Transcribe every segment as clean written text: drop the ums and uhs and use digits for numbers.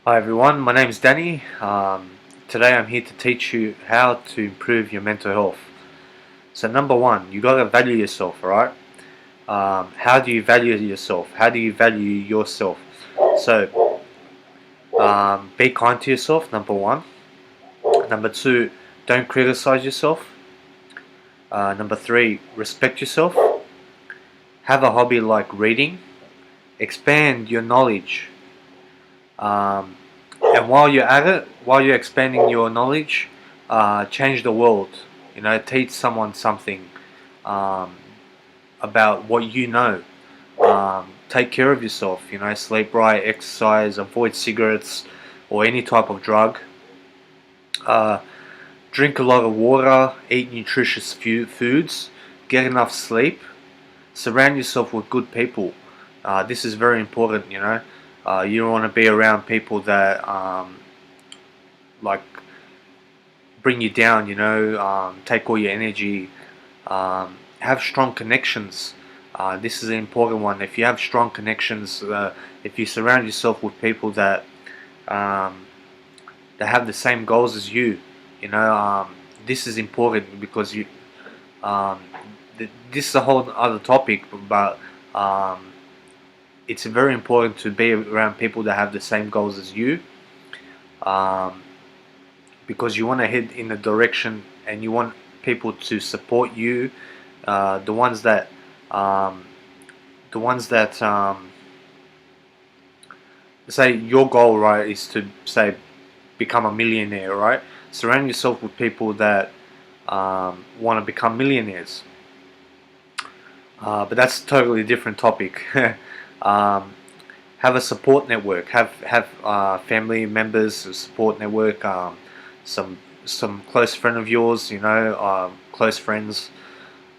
Hi everyone, my name is Danny. Today I'm here to teach you how to improve your mental health. So number one, you gotta value yourself, alright? How do you value yourself? How do you value yourself? So be kind to yourself, number one. Number two, don't criticize yourself. Number three, respect yourself. Have a hobby like reading. Expand your knowledge. Um, and while you're at it, while you're expanding your knowledge, change the world. Teach someone something um, about what you know. Take care of yourself. Sleep right, exercise, avoid cigarettes or any type of drug. Uh, Drink a lot of water, eat nutritious foods, get enough sleep. Surround yourself with good people. This is very important. You don't want to be around people that like bring you down, take all your energy. Have strong connections. This is an important one. If you have strong connections, if you surround yourself with people um, that have the same goals as you, you know, this is important because um, this is a whole other topic, but it's very important to be around people that have the same goals as you. Um, because you want to head in a direction and you want people to support you. Uh, the ones that, um, the ones that say your goal, right, is to say become a millionaire, right? Surround yourself with people that want to become millionaires. But that's a totally different topic. um, have a support network. Have family members, a support network. Some close friend of yours. Close friends.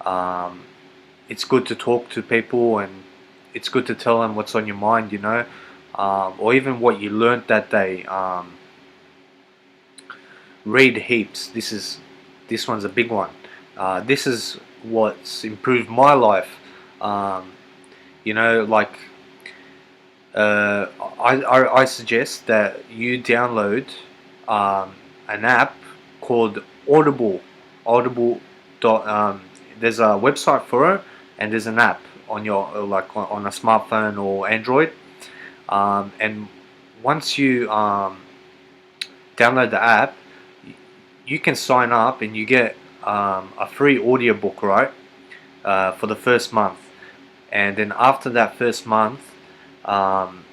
Um, it's good to talk to people, and it's good to tell them what's on your mind. Or even what you learnt that day. Read heaps. This one's a big one. This is what's improved my life. Um, like I suggest that you download um, an app called Audible. Audible. There's a website for it, and there's an app on your on a smartphone or Android. And once you download the app, you can sign up and you get a free audiobook, right? For the first month, and then after that first month, um,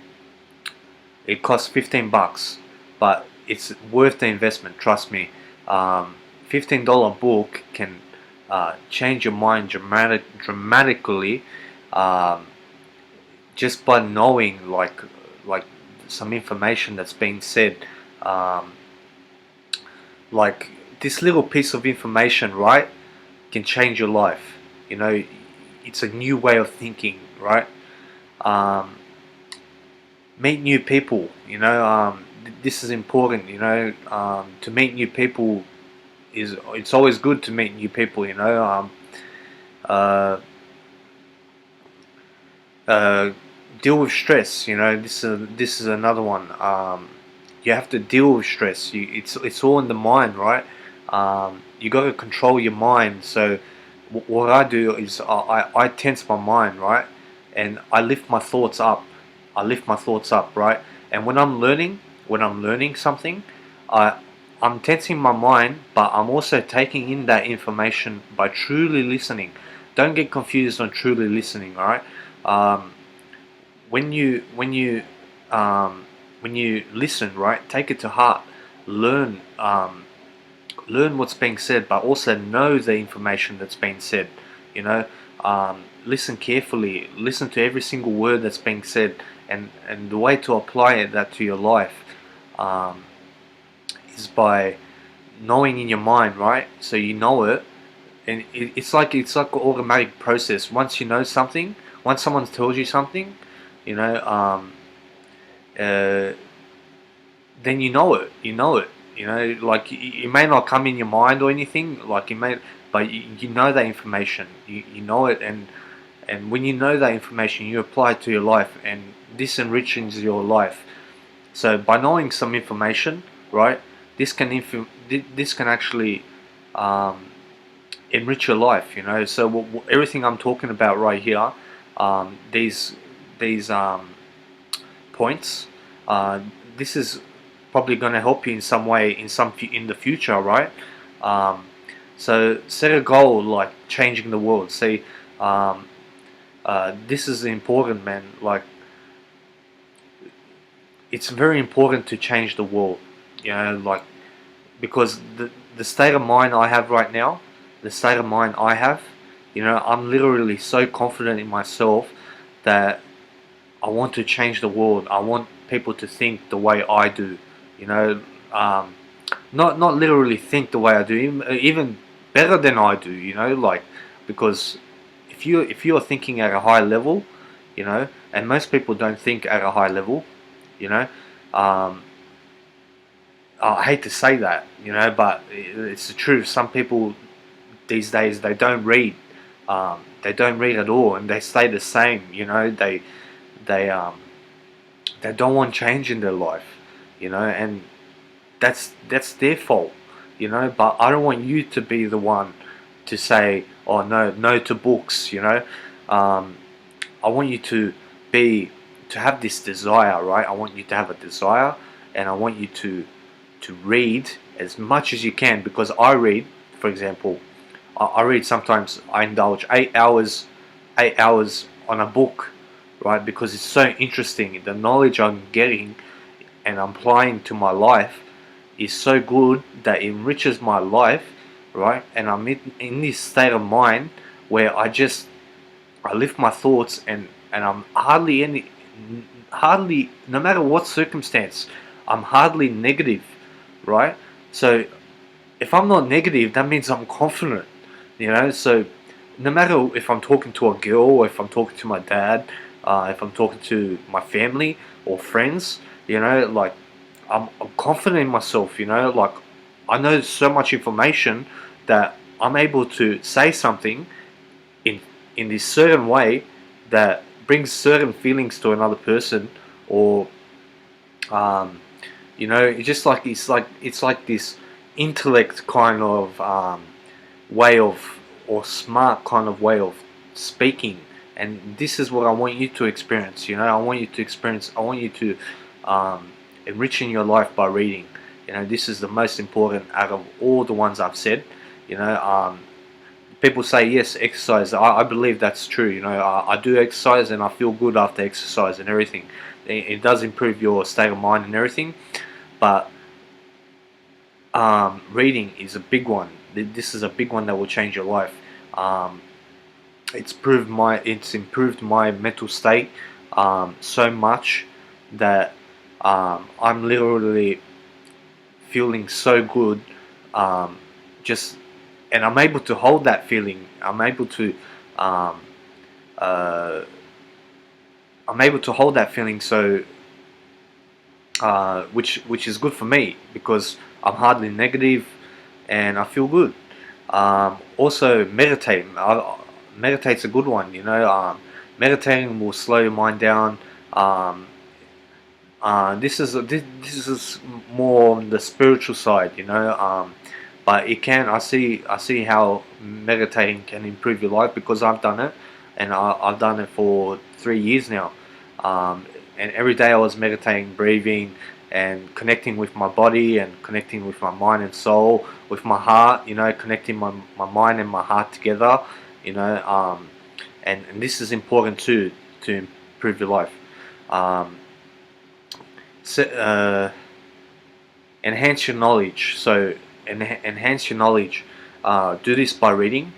it costs $15, but it's worth the investment. Trust me. $15 book can change your mind dramatically, um, just by knowing like some information that's being said. Um, like this little piece of information, right, can change your life. You know, it's a new way of thinking, right? Um, Meet new people. This is important. To meet new people it's always good to meet new people. Uh, uh, Deal with stress. This is another one. You have to deal with stress. It's all in the mind, right? You got to control your mind. So what I do is I tense my mind, right, and I lift my thoughts up. Right? And when I'm learning something, I I'm tensing my mind, but I'm also taking in that information by truly listening. Don't get confused on truly listening. All right. Um, when you when you when you listen, right, take it to heart. Learn learn what's being said, but also know the information that's being said. Listen carefully. Listen to every single word that's being said, and the way to apply that to your life um, is by knowing in your mind, right? So you know it, and it's like an automatic process. Once you know something, once someone tells you something, you know, uh, then you know it. You know it. Like it may not come in your mind or anything. Like you may, but you know that information. You know it, and when you know that information, you apply it to your life, and this enriches your life. So by knowing some information, right, this can actually enrich your life. So everything I'm talking about right here, these points, uh, this is probably going to help you in some way in the future, right? Um, so set a goal like changing the world. See, um, this is important, man. Like, it's very important to change the world. Like, because the state of mind I have right now, the state of mind I have, I'm literally so confident in myself that I want to change the world. I want people to think the way I do. You know, um, not literally think the way I do, even better than I do. Like, because if you're thinking at a high level, and most people don't think at a high level, you know, um, I hate to say that, but it's the truth. Some people these days, they don't read. They don't read at all, and they stay the same. They they don't want change in their life, and that's their fault, But I don't want you to be the one to say, "Oh no, no to books," Um, I want you be to have this desire, right? I want you to have a desire, and I want you to read as much as you can, because I read, for example, I read sometimes. I indulge 8 hours on a book, right? Because it's so interesting. The knowledge I'm getting and applying to my life is so good that it enriches my life, right? And I'm in this state of mind where I lift my thoughts, and I'm hardly, no matter what circumstance, I'm hardly negative, right? So if I'm not negative, that means I'm confident, So no matter if I'm talking to a girl, or if I'm talking to my dad, if I'm talking to my family or friends, like, I'm confident in myself, like, I know so much information that I'm able to say something in in this certain way that brings certain feelings to another person, or um, it's like this intellect kind of way of, or smart kind of way of speaking. And this is what I want you to experience. I want you to enrich in your life by reading. This is the most important out of all the ones I've said. you know um, People say yes, exercise. I believe that's true. I do exercise, and I feel good after exercise and everything. It does improve your state of mind and everything, but reading is a big one. This is a big one that will change your life. Um, it's improved my mental state so much that I'm literally feeling so good. Um, just and I'm able to hold that feeling. Um, uh, I'm able to hold that feeling. So which is good for me, because I'm hardly negative and I feel good. Also, meditating. Meditate's a good one. Meditating will slow your mind down. Um, this is more on the spiritual side, but it can. I see how meditating can improve your life, because I've done it, and I've done it for 3 years now. Um, and every day I was meditating, breathing, and connecting with my body, and connecting with my mind and soul, with my heart. Connecting my mind and my heart together. You know, um, and this is important too, to improve your life. Um, so, enhance your knowledge. So enhance your knowledge. Do this by reading,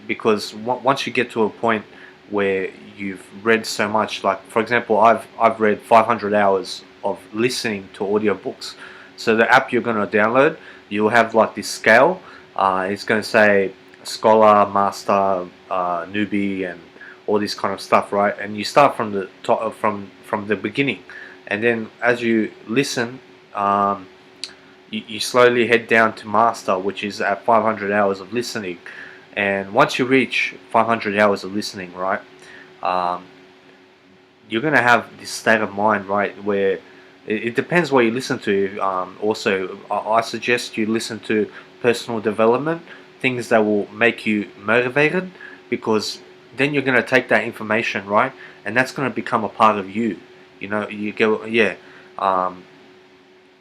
because once you get to a point where you've read so much, like, for example, I've read 500 hours of listening to audiobooks. So the app you're going to download, you'll have like this scale. It's going to say scholar, master, newbie, and all this kind of stuff, right? And you start from the top, from the beginning, and then as you listen, you slowly head down to master, which is at 500 hours of listening. And once you reach 500 hours of listening, right, um, you're going to have this state of mind, right, where it depends what you listen to. Also, I suggest you listen to personal development, things that will make you motivated, because then you're going to take that information, right, and that's going to become a part of you. You know, you go, yeah. Um,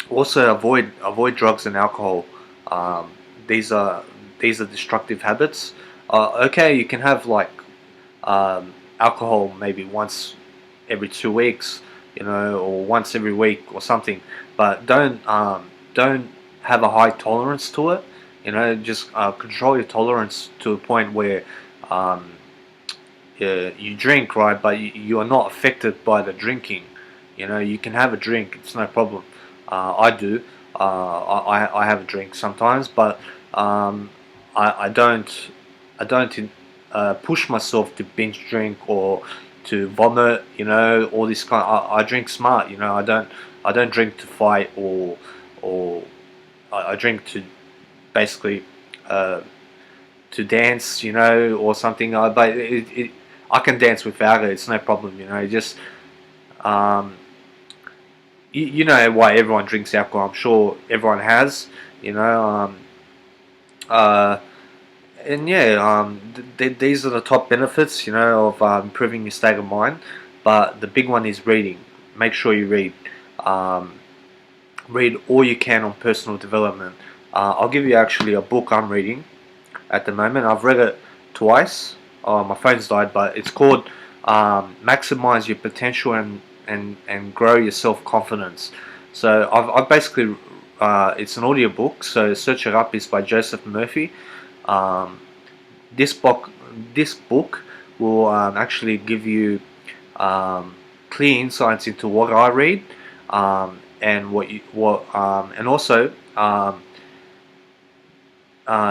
Also, avoid drugs and alcohol. Um, these are these are destructive habits. Okay, you can have like alcohol maybe once every 2 weeks, or once every week or something. But don't have a high tolerance to it. Just control your tolerance to a point where um, you drink, right, but you are not affected by the drinking. You can have a drink; it's no problem. I do. I have a drink sometimes, but um, I don't. Push myself to binge drink or to vomit. All this kind. I drink smart. I don't drink to fight or I drink to basically uh, to dance. Or something. But I can dance without it. It's no problem. Just um, you know why everyone drinks alcohol. I'm sure everyone has. You know. Uh, And yeah, these are the top benefits, of improving your state of mind. But the big one is reading. Make sure you read. Um, Read all you can on personal development. I'll give you actually a book I'm reading at the moment. I've read it twice. My phone's died, but it's called "Maximize Your Potential and Grow Your Self Confidence." So I've basically it's an audiobook. So search it up. It's by Joseph Murphy. Um, this book this book will actually give you um, clear insights into what I read, and and also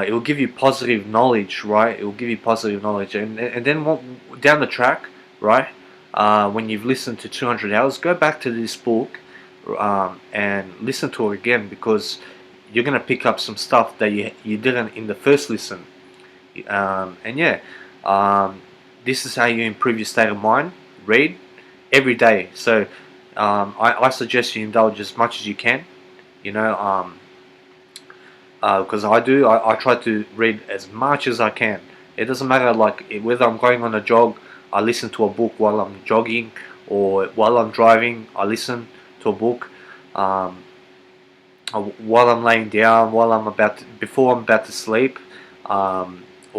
it will give you positive knowledge, right? It will give you positive knowledge, and then down the track, right? When you've listened to 200 hours, go back to this book and listen to it again, because you're gonna pick up some stuff that you didn't in the first listen. And yeah, um, this is how you improve your state of mind. Read every day. So I suggest you indulge as much as you can. You know, because I do. I try to read as much as I can. It doesn't matter like whether I'm going on a jog. I listen to a book while I'm jogging, or while I'm driving. I listen to a book. Um, while I'm laying down, before I'm about to sleep,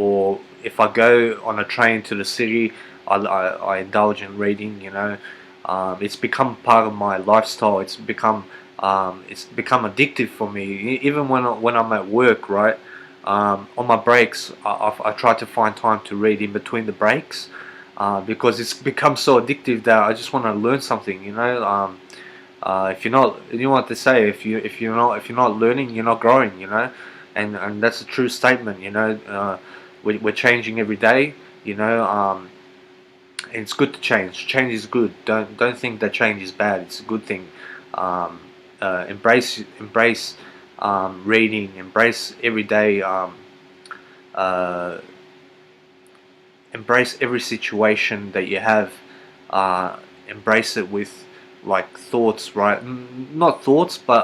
or if I go on a train to the city, I indulge in reading. It's become part of my lifestyle. It's become addictive for me. Even when I'm at work, right? On my breaks, I try to find time to read in between the breaks, because it's become so addictive that I just want to learn something. If you're not, you know what they say. If you're not learning, you're not growing. And that's a true statement. We're changing every day. And it's good to change. Change is good. Don't think that change is bad. It's a good thing. Um, embrace reading. Embrace every day. Uh, Embrace every situation that you have. Embrace it with like thoughts, right? Not thoughts, but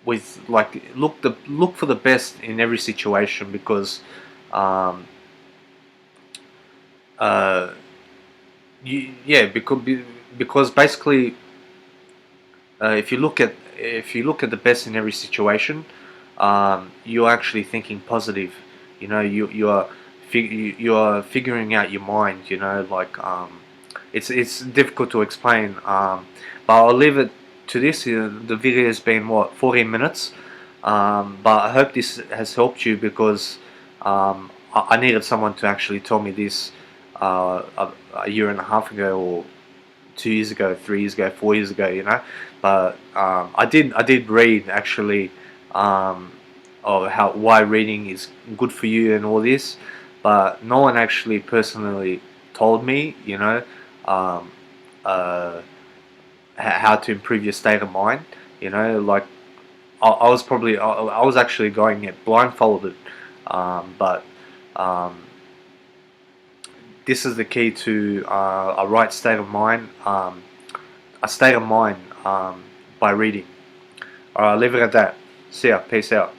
with like look for the best in every situation, because um, uh, yeah, because basically if you look at the best in every situation, you're actually thinking positive. You are figuring out your mind. It's difficult to explain. But I'll leave it to this. The video has been 14 minutes. But I hope this has helped you, because I needed someone to actually tell me this a year and a half ago, or 2 years ago, 3 years ago, 4 years ago. But I did read actually, of why reading is good for you and all this, but no one actually personally told me, um, uh, how to improve your state of mind. Like I was probably I was actually going it blindfolded, but um, this is the key to a right state of mind. a state of mind by reading. Alright, I'll leave it at that. See ya. Peace out.